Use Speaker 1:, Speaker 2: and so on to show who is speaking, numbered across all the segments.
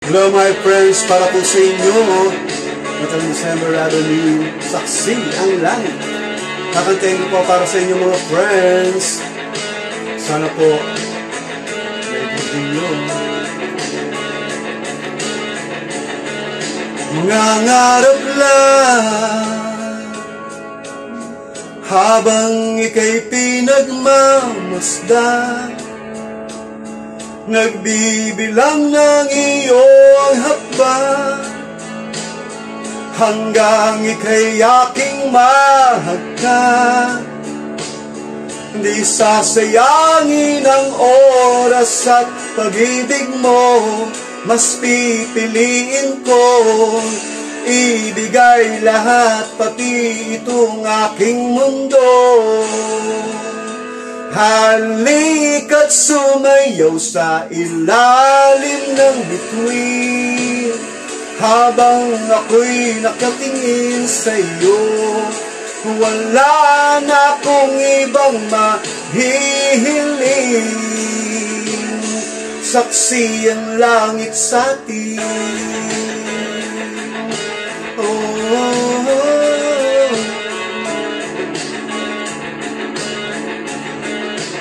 Speaker 1: Hello my friends, para po sa inyo Metal December Avenue, Saksi ang Langit. Kakantayin ko po para sa inyo mga friends. Sana po may nyo. Mga ngarap lang habang ika'y pinagmamasdan, nagbibilang ng iyong hakbang hanggang ika'y aking mahagkan. Di sasayangin ang oras at pag-ibig mo, mas pipiliin ko ibigay lahat, pati itong aking mundo. Halika't sumayaw sa ilalim ng bituin habang ako'y nakatingin sa'yo. Wala na akong ibang mahihiling, saksi ang langit sa'tin.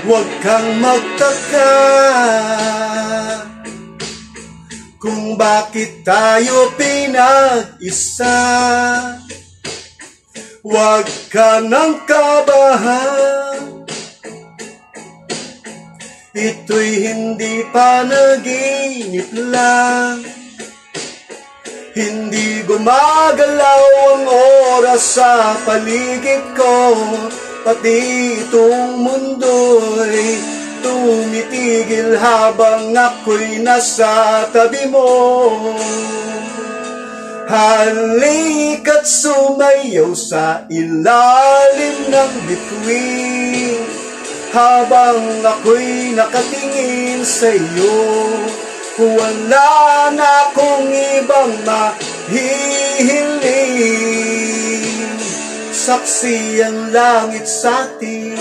Speaker 1: Huwag kang magtaka kung bakit tayo pinag-isa. Huwag ka nang kabahan, ito'y hindi panaginip lang. Hindi gumagalaw ang oras sa paligid ko, pati itong mundo'y tumitigil habang ako'y nasa tabi mo. Halika't sumayaw sa ilalim ng bituin habang ako'y nakatingin sa'yo. Wala na akong ibang mahihiling, saksi ang langit sa'tin.